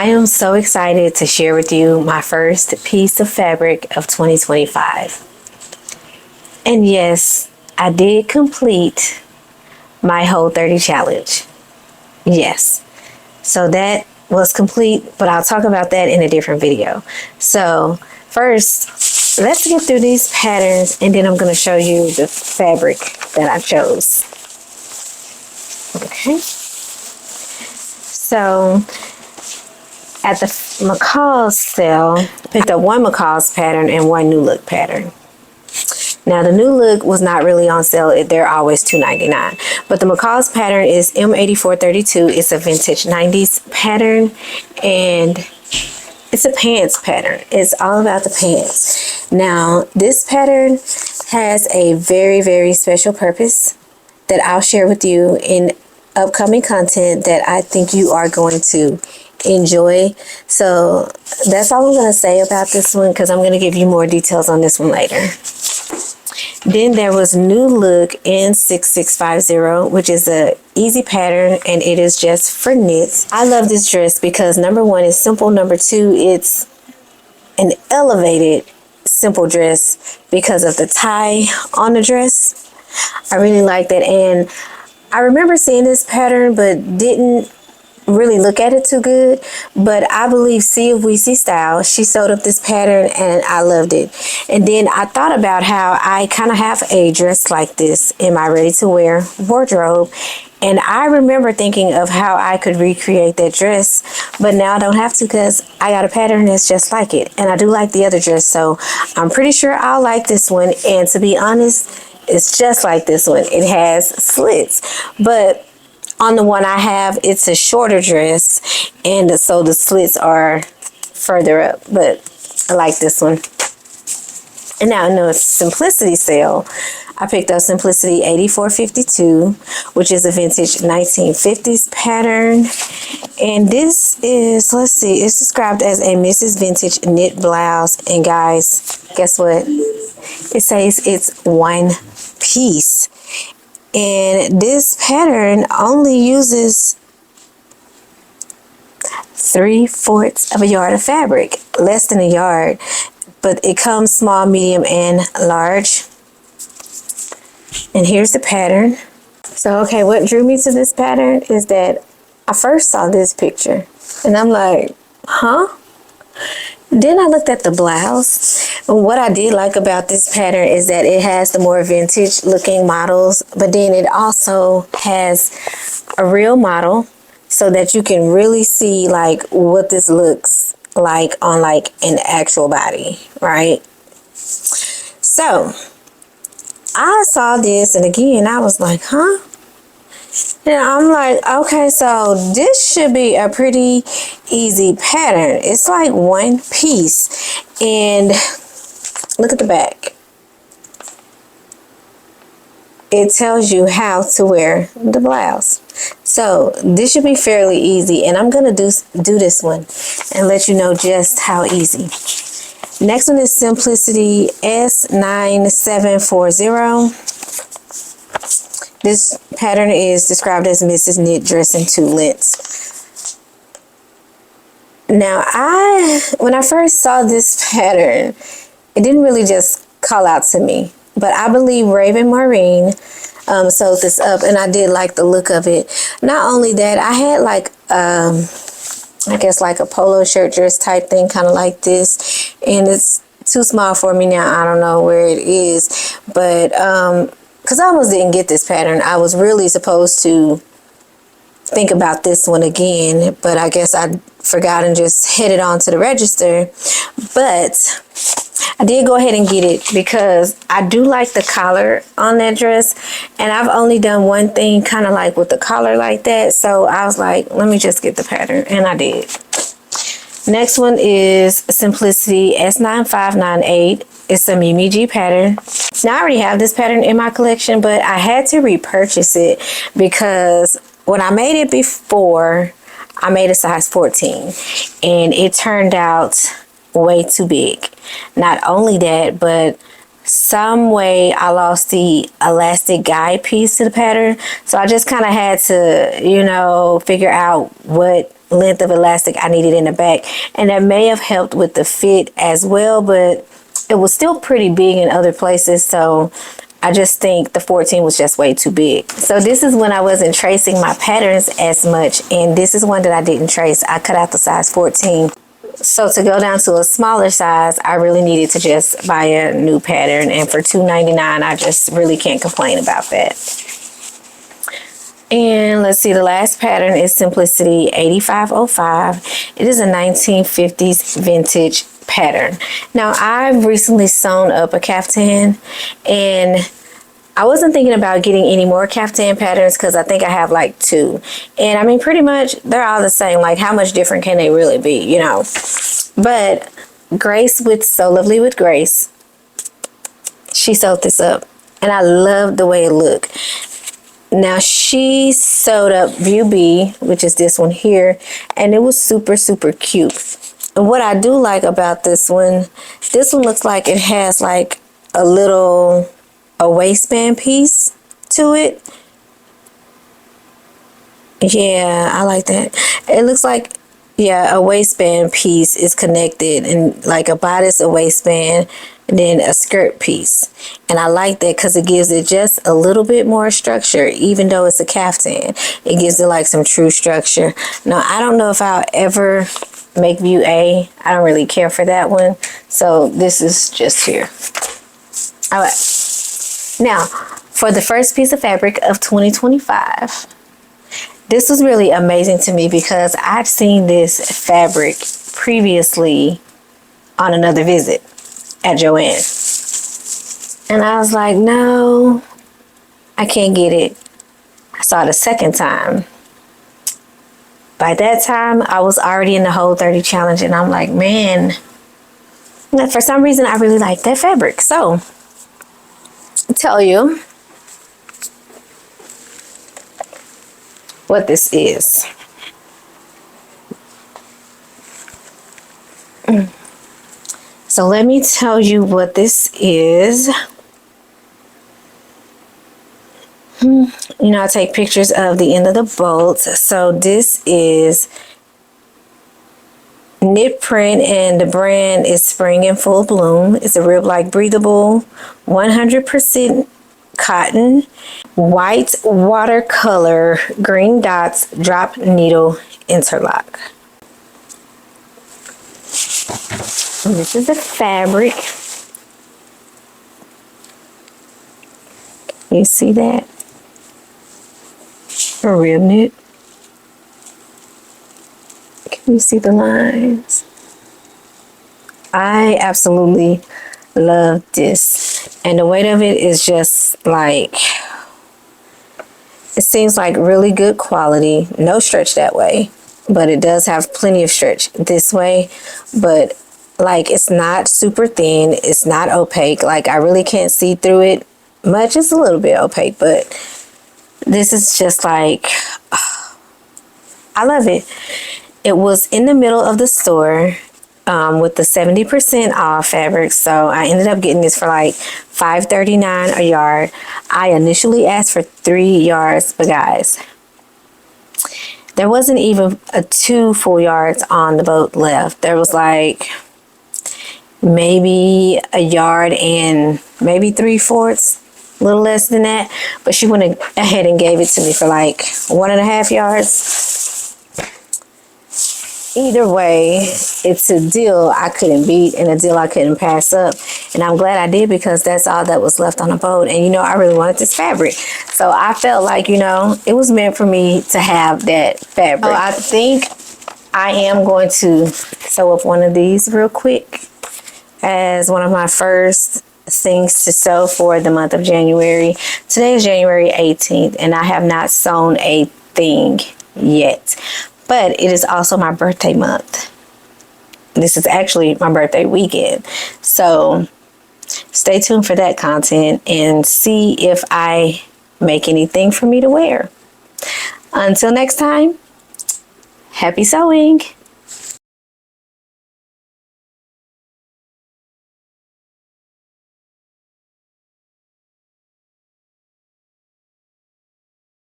I am so excited to share with you my first piece of fabric of 2025. And yes, I did complete my whole 30 challenge. Yes. So that was complete, but I'll talk about that in a different video. So first, let's get through these patterns and then I'm going to show you the fabric that I chose. Okay. So at the McCall's sale, I picked up one McCall's pattern and one New Look pattern. Now the New Look was not really on sale. They're always $2.99. But the McCall's pattern is M8432. It's a vintage 90s pattern and it's a pants pattern. It's all about the pants. Now this pattern has a very, very special purpose that I'll share with you in upcoming content that I think you are going to enjoy. So that's all I'm going to say about this one because I'm going to give you more details on this one later. Then there was New Look N6650, which is a easy pattern and it is just for knits. I love this dress because number one, it's simple. Number two, it's an elevated simple dress because of the tie on the dress. I really like that. And I remember seeing this pattern but didn't really look at it too good, but I believe See If We See Style, she sewed up this pattern and I loved it. And then I thought about how I kind of have a dress like this in my ready-to-wear wardrobe, and I remember thinking of how I could recreate that dress, but now I don't have to because I got a pattern that's just like it, and I do like the other dress, so I'm pretty sure I'll like this one. And to be honest, it's just like this one. It has slits, but on the one I have, it's a shorter dress, and so the slits are further up, but I like this one. And now in the Simplicity sale, I picked up Simplicity 8452, which is a vintage 1950s pattern. And this is, let's see, it's described as a Mrs. Vintage knit blouse. And guys, guess what? It says it's one piece. And this pattern only uses 3/4 of a yard of fabric, less than a yard, but it comes small, medium, and large. And here's the pattern. So, okay, what drew me to this pattern is that I first saw this picture and I'm like, huh? Then I looked at the blouse, and what I did like about this pattern is that it has the more vintage looking models, but then it also has a real model so that you can really see like what this looks like on like an actual body, right? So I saw this and again I was like, huh? And I'm like, okay, so this should be a pretty easy pattern. It's like one piece. And look at the back. It tells you how to wear the blouse. So this should be fairly easy. And I'm going to do this one and let you know just how easy. Next one is Simplicity S9740. This pattern is described as Mrs. Knit Dress in 2 lengths. Now, when I first saw this pattern, it didn't really just call out to me, but I believe Raven Maureen sewed this up, and I did like the look of it. Not only that, I had like, I guess like a polo shirt dress type thing, kind of like this, and it's too small for me now. I don't know where it is, but because I almost didn't get this pattern. I was really supposed to think about this one again, but I guess I forgot and just headed on to the register. But I did go ahead and get it because I do like the collar on that dress, and I've only done one thing kind of like with the collar like that, so I was like, let me just get the pattern, and I did. Next one is Simplicity S9598. It's a Mimi G pattern. Now I already have this pattern in my collection, but I had to repurchase it because when I made it before, I made a size 14 and it turned out way too big. Not only that, but some way I lost the elastic guide piece to the pattern. So I just kind of had to, you know, figure out what length of elastic I needed in the back, and that may have helped with the fit as well, but it was still pretty big in other places, so I just think the 14 was just way too big. So this is when I wasn't tracing my patterns as much, and this is one that I didn't trace. I cut out the size 14. So to go down to a smaller size, I really needed to just buy a new pattern, and for $2.99, I just really can't complain about that. And let's see, the last pattern is Simplicity 8505. It is a 1950s vintage pattern. Now, I've recently sewn up a caftan, and I wasn't thinking about getting any more caftan patterns because I think I have like 2. And I mean, pretty much they're all the same. Like, how much different can they really be, you know? But Grace with So Lovely with Grace, she sewed this up, and I love the way it looked. Now, she sewed up View B, which is this one here, and it was super, super cute. And what I do like about this one looks like it has like a waistband piece to it. Yeah, I like that. It looks like, yeah, a waistband piece is connected, and like a bodice, a waistband, and then a skirt piece. And I like that because it gives it just a little bit more structure, even though it's a caftan. It gives it like some true structure. Now, I don't know if I'll ever make View A. I don't really care for that one. So this is just here. All right. Now, for the first piece of fabric of 2025, this was really amazing to me because I've seen this fabric previously on another visit at Joann. And I was like, no, I can't get it. I saw it a second time. By that time, I was already in the Whole 30 challenge, and I'm like, man, for some reason, I really like that fabric. So, I'll tell you what this is. So let me tell you what this is. You know, I take pictures of the end of the bolts. So this is knit print, and the brand is Spring in Full Bloom. It's a rib-like breathable 100% cotton, white watercolor, green dots, drop needle interlock. And this is the fabric. You see that? A rib knit. Can you see the lines? I absolutely love this. And the weight of it is just like, it seems like really good quality. No stretch that way, but it does have plenty of stretch this way. But like, it's not super thin. It's not opaque. Like, I really can't see through it much. It's a little bit opaque, but this is just like, I love it. It was in the middle of the store with the 70% off fabric. So I ended up getting this for like $5.39 a yard. I initially asked for 3 yards, but guys, there wasn't even 2 full yards on the boat left. There was like maybe a yard and maybe 3/4, a little less than that. But she went ahead and gave it to me for like 1.5 yards. Either way, it's a deal I couldn't beat and a deal I couldn't pass up. And I'm glad I did, because that's all that was left on the boat. And, you know, I really wanted this fabric. So I felt like, you know, it was meant for me to have that fabric. So I think I am going to sew up one of these real quick as one of my first things to sew for the month of January. Today is January 18th, and I have not sewn a thing yet. But it is also my birthday month. This is actually my birthday weekend. So stay tuned for that content and see if I make anything for me to wear. Until next time, happy sewing.